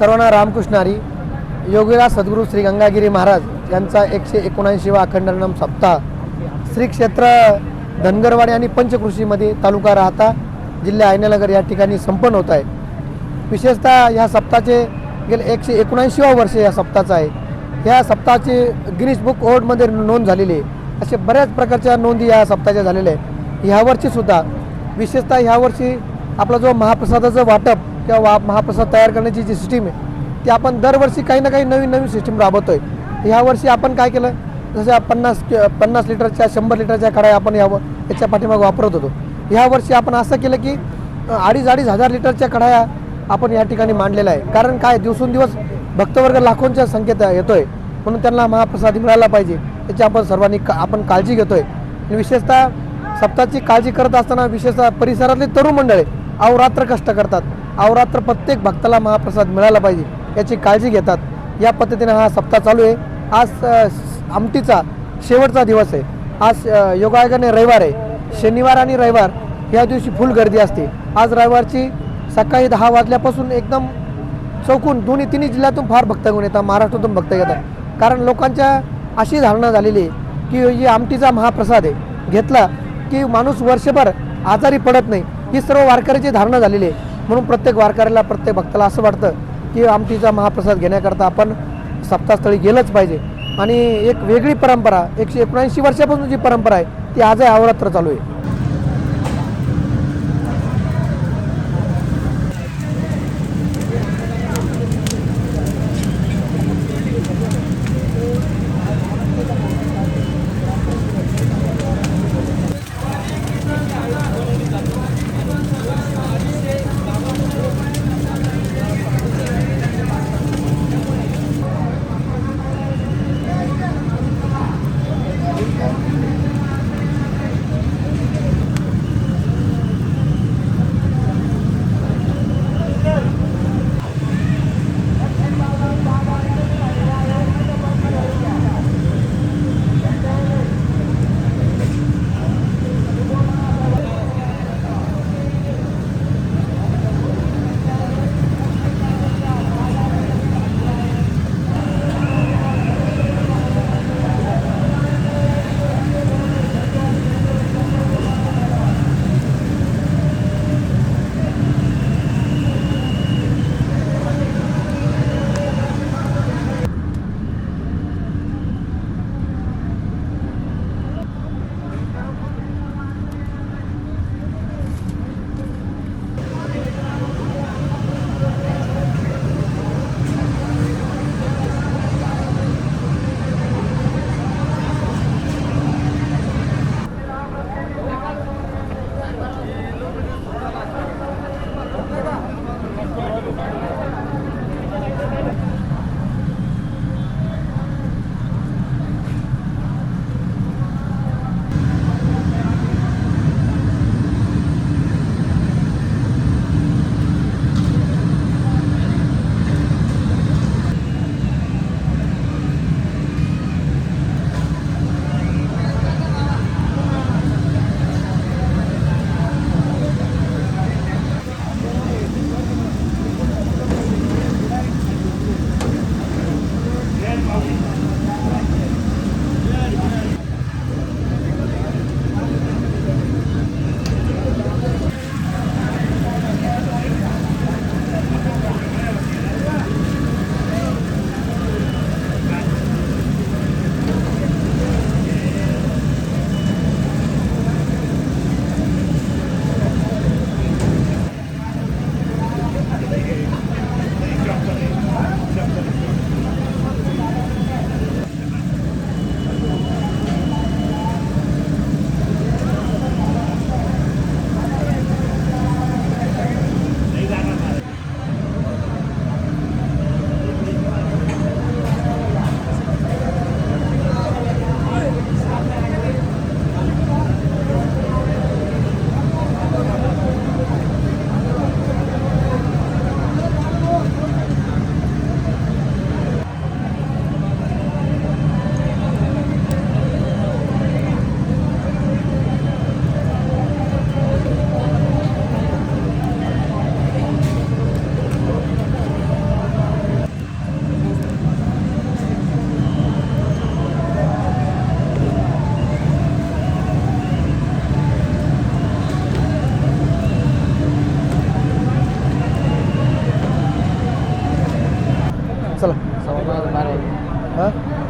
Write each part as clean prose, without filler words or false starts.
सर्वांना रामकृष्ण हरी. योगीराज सद्गुरू श्री गंगागिरी महाराज यांचा 179वा अखंडनाम सप्ताह श्री क्षेत्र धनगरवाडी आणि पंचकृषीमध्ये तालुका राहता जिल्हा आयनानगर या ठिकाणी संपन्न होत आहे. विशेषतः या सप्ताहाचे गेले 179वा वर्ष या सप्ताहाचं आहे. या सप्ताहाची गिनीज बुक वर्ल्डमध्ये नोंद झालेली आहे. असे बऱ्याच प्रकारच्या नोंदी या सप्ताहाच्या झालेल्या आहेत. ह्यावर्षीसुद्धा विशेषतः ह्यावर्षी आपला जो महाप्रसादाचं वाटप किंवा महाप्रसाद तयार करण्याची जी सिस्टीम आहे ती आपण दरवर्षी काही ना काही नवीन सिस्टीम राबवतो आहे. ह्यावर्षी आपण काय केलं, जसं 50 लिटरच्या 100 लिटरच्या कढया आपण याच्या पाठीमागे वापरत होतो. ह्यावर्षी आपण असं केलं की 2,500 हजार लिटरच्या कढया आपण या ठिकाणी मांडलेल्या आहे. कारण काय, दिवसेंदिवस भक्तवर्ग लाखोंच्या संख्येत येतोय, म्हणून त्यांना महाप्रसाद मिळाला पाहिजे याची आपण सर्वांनी आपण काळजी घेतोय. आणि विशेषतः सप्ताहाची काळजी करत असताना विशेषतः परिसरातले तरुण मंडळी अहोरात्र कष्ट करतात. अहोरात्र प्रत्येक भक्ताला महाप्रसाद मिळाला पाहिजे याची काळजी घेतात. या पद्धतीने हा सप्ताह चालू आहे. आज आमटीचा शेवटचा दिवस आहे. आज योगायोगाने रविवार आहे. शनिवार आणि रविवार या दिवशी फुल गर्दी असते. आज रविवारची सकाळी 10 वाजल्यापासून एकदम चौकून तिन्ही जिल्ह्यातून फार भक्तगण येतात, महाराष्ट्रातून भक्त येतात. कारण लोकांच्या अशी धारणा झालेली आहे की जी आमटीचा महाप्रसाद आहे घेतला की माणूस वर्षभर आजारी पडत नाही, ही सर्व वारकऱ्याची धारणा झालेली आहे. म्हणून प्रत्येक वारकऱ्याला, प्रत्येक भक्ताला असं वाटतं की आमटीचा महाप्रसाद घेण्याकरता आपण सप्ताहस्थळी गेलंच पाहिजे. आणि एक वेगळी परंपरा 179 वर्षापासून जी परंपरा आहे ती आजही अहोरात्र चालू आहे.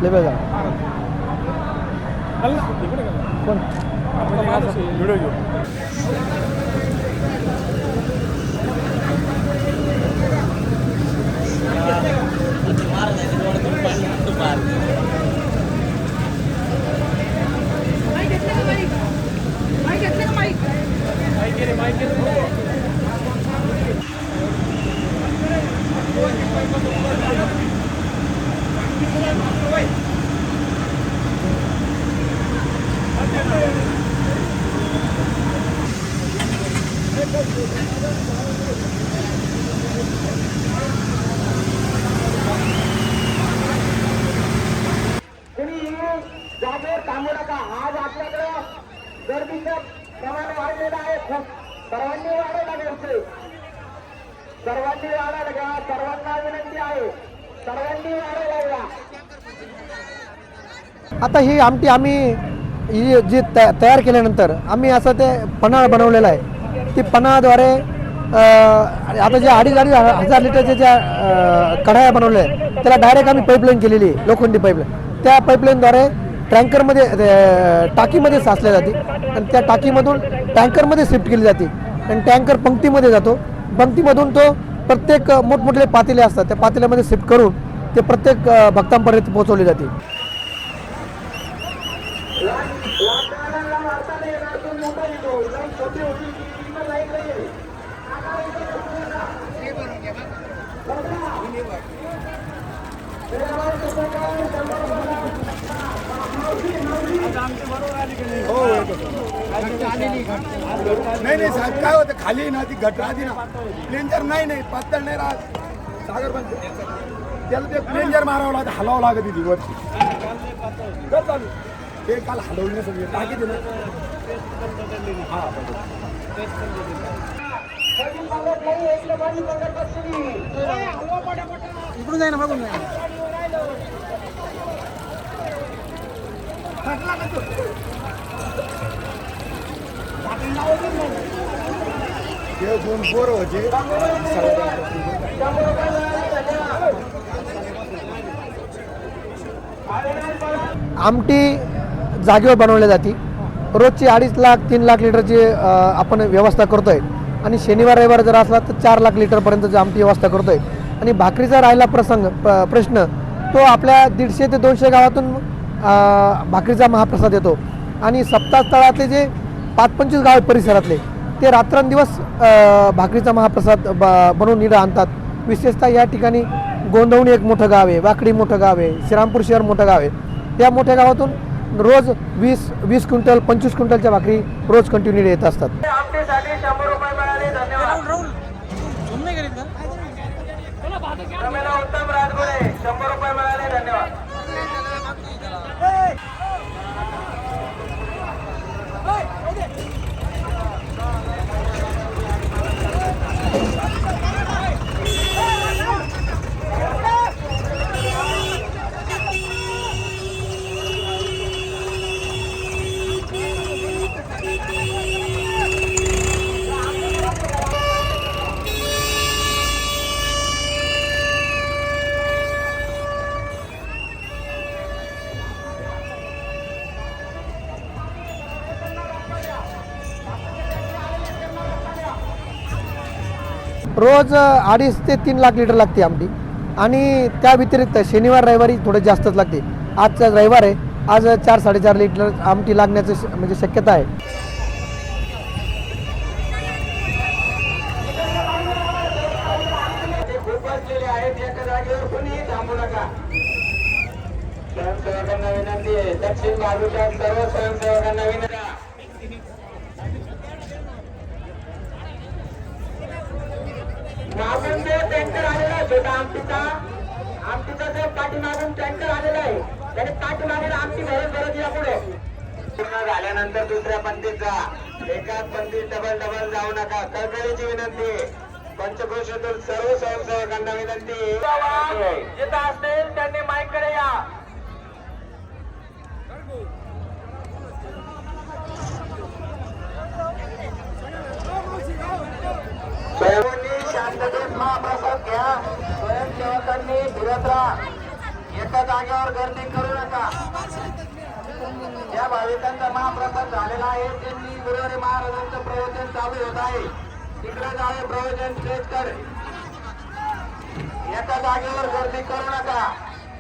लेबल झाला कोण व्हिडिओ घेऊ. जागेवर थांबू नका. आज आपल्याकडं गर्दीचं प्रमाण वाढलेलं आहे खूप. सर्वांनी वाढायला घ्यायचे, सर्वांनी वाढायला घ्या. सर्वांना विनंती आहे, सर्वांनी वाढायला घ्या. आता ही आमटी आम्ही ही जी तयार केल्यानंतर आम्ही असं ते पन्हाळ बनवलेलं आहे. ती पन्हाळाद्वारे आता जे 2,500 लिटरचे ज्या कढाया बनवल्या आहेत त्याला डायरेक्ट आम्ही पाईपलाईन केलेली आहे, लोखंडी पाईपलाईन. त्या पाईपलाईनद्वारे टँकरमध्ये टाकीमध्ये साचल्या जाते आणि त्या टाकीमधून टँकरमध्ये शिफ्ट केली जाते आणि टँकर पंक्तीमध्ये जातो. पंक्तीमधून तो प्रत्येक मोठमोठे पातेले असतात त्या पातेल्यामध्ये शिफ्ट करून ते प्रत्येक भक्तांपर्यंत पोहोचवली जाते. नाही साहेब, काय होतं खाली ना ती घट राहते ना, प्लेंजर नाही पातळ नाही राहत सागर पण त्याला ते प्लेंजर मारावं लागतं, हलावं लागत ती वरती चालू ते काल हलवली सगळी टाकी दिलं. इकडून जाय ना मागून जाय. ते 2 पोरं होते. आमटी जागेवर बनवली जाते. रोजची 2.5 लाख 3 लाख लिटरची आपण व्यवस्था करतोय आणि शनिवार रविवार जर असला तर 4 लाख लिटरपर्यंतची आमटी व्यवस्था करतोय. आणि भाकरीचा राहिला प्रश्न तो आपल्या 150 ते 200 गावातून भाकरीचा महाप्रसाद येतो आणि सप्ताह तळातले जे 5-25 गाव परिसरातले ते रात्रंदिवस भाकरीचा महाप्रसाद बनवून निडा आणतात. विशेषतः या ठिकाणी गोंधवणी एक मोठं गाव आहे, वाकडी मोठं गाव आहे, श्रीरामपूर शहर मोठं गाव आहे. त्या मोठ्या गावातून रोज 20 क्विंटल 25 क्विंटलच्या भाकरी रोज कंटिन्यू येत असतात. आमटीसाठी 100 रुपये मिळाले. धन्यवाद. रमेला उत्तम राजगुडे 100 रुपये मिळाले. धन्यवाद. रोज 2.5 ते 3 लाख लिटर लागते आमटी आणि त्या व्यतिरिक्त शनिवार रविवारी थोडं जास्तच लागते. आजचा रविवार आहे, आज 4-4.5 लिटर आमटी लागण्याचं म्हणजे शक्यता आहे. स्वयंसेवकांना विनंती आहे, दक्षिण बाजूच्या सर्व स्वयंसेवकांना विनंती. मागून जो टँकर आलेला आहे छोटा आमटीचा जो पाठीमागून टँकर आलेला आहे त्याने पाठीमागेला आमटी भरत या पुढे. पूर्ण झाल्यानंतर दुसऱ्या पंक्तीत जा, एकाच पंक्तीत डबल जाऊ नका. कळकळीची विनंती. पंचक्रोशीतून सर्व स्वयंसेवकांना विनंती, जिथं असतील त्यांनी माईकडे या. स्वयंसेवकांनी शांततेत महाप्रसाद घ्या. स्वयंसेवकांनी फिरत राहा. एका जागेवर गर्दी करू नका. ज्या भाविकांचा महाप्रसाद झालेला आहे त्यांनी गुरुवारी महाराजांचं प्रवचन चालू होत आहे तिकडे जावे प्रवचन स्टेज कर. एका जागेवर गर्दी करू नका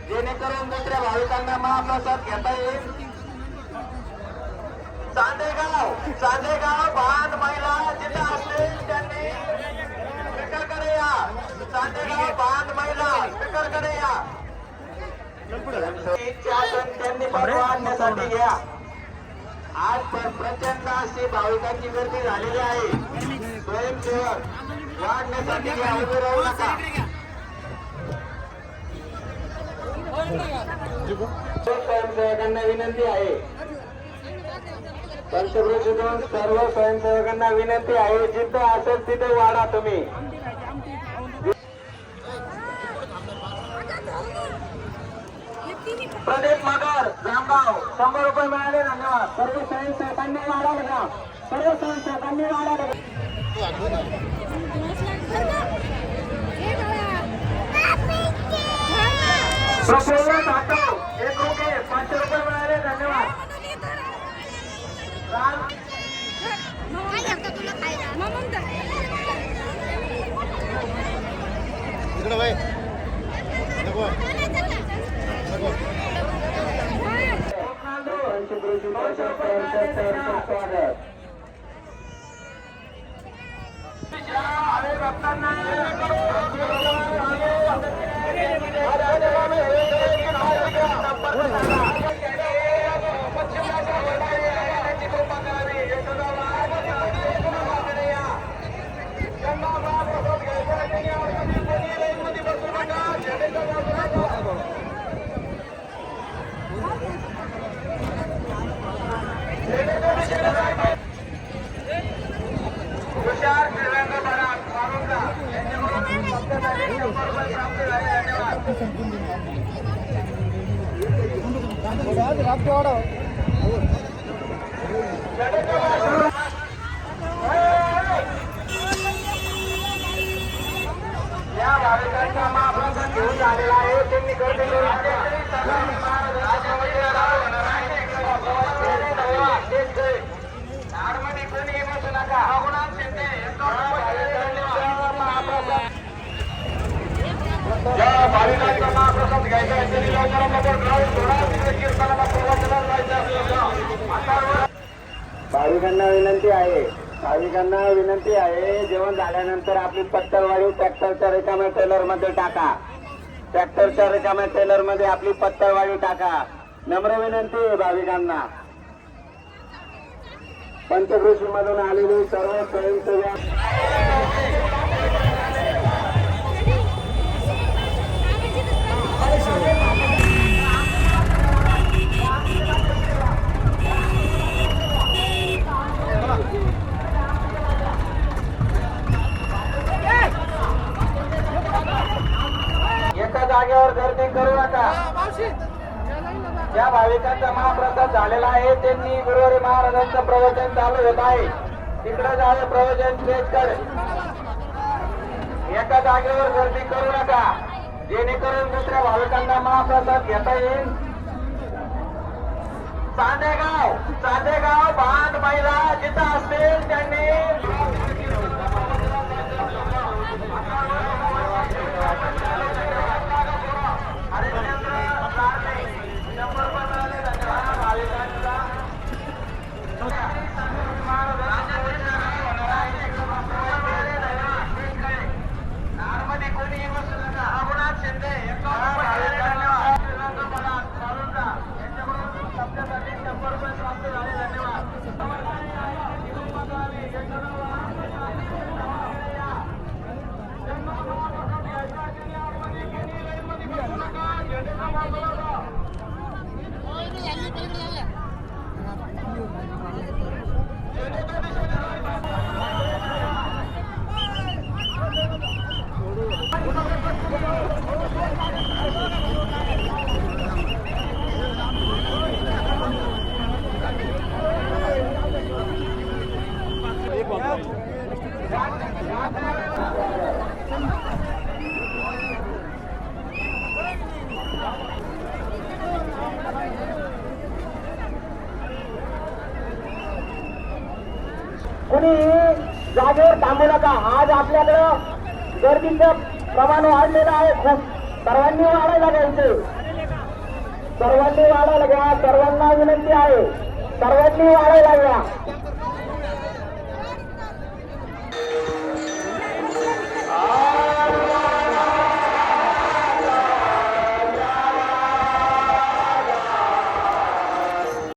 जेणेकरून दुसऱ्या भाविकांना महाप्रसाद घेता येईल. चांदेगाव भान महिला जिथे असतील त्यांनी स्पीकरकडे या. चांदेगाव भान महिला स्पीकरकडे या. त्यांनी परवानण्यासाठी घ्या. आज प्रचंड अशी भाविकांची गर्दी झालेली आहे. स्वयंसेवक वाढण्यासाठी घ्या. उभे राहू नका. स्वयंसेवकांना विनंती आहे. पंचक्रोशीतून सर्व स्वयंसेवकांना विनंती आहे जिथे असेल तिथे वाढा तुम्ही. प्रदीप मगर जामगाव 100 रुपये मिळाले. धन्यवाद. सर्व स्वयंसेवकांनी वाढायला घ्या. सर्व स्वयंसेवकांनी वाढायला घ्या. प्रफुल्ल जाधव 1 रुपये 500 रुपये मिळाले. धन्यवाद. या भाविकांचा महाप्रसाद घेऊन झालेला आहे त्यांनी गर्दी करू मध्ये कोणी बसू नका. ज्या भाविकांचा महाप्रसाद घ्यायचा आहे त्यांनी लवकरात लवकर कीर्तनाला प्रवचनाला जायचं. भाविकांना विनंती आहे जेवण झाल्यानंतर आपली पत्तरवाडी ट्रॅक्टरच्या रिकाम्या ट्रेलर मध्ये टाका. ट्रॅक्टरच्या रिकाम्या ट्रेलर मध्ये आपली पत्तरवाडी टाका. नम्र विनंती आहे भाविकांना. पंचक्रोशी मधून आलेली सर्व स्वयंसेवक एका जागेवर गर्दी करू नका. ज्या भाविकांचा महाप्रसाद झालेला आहे त्यांनी गुरुवारी महाराजांचं प्रवचन चालू होत आहे तिकडे जावे प्रवचन स्टेज कर. एका जागेवर गर्दी करू नका जेणेकरून दुसऱ्या भाविकांना महाप्रसाद घेता येईल. चांदेगाव भान महिला जिथं असतील त्यांनी कुणी जागेवर थांबू नका. आज आपल्याकडं गर्दीचं प्रमाण वाढलेलं आहे खूप. सर्वांनी वाढायला घ्यायचं, सर्वांनी वाढायला घ्या. सर्वांना विनंती आहे, सर्वांनी वाढायला घ्या.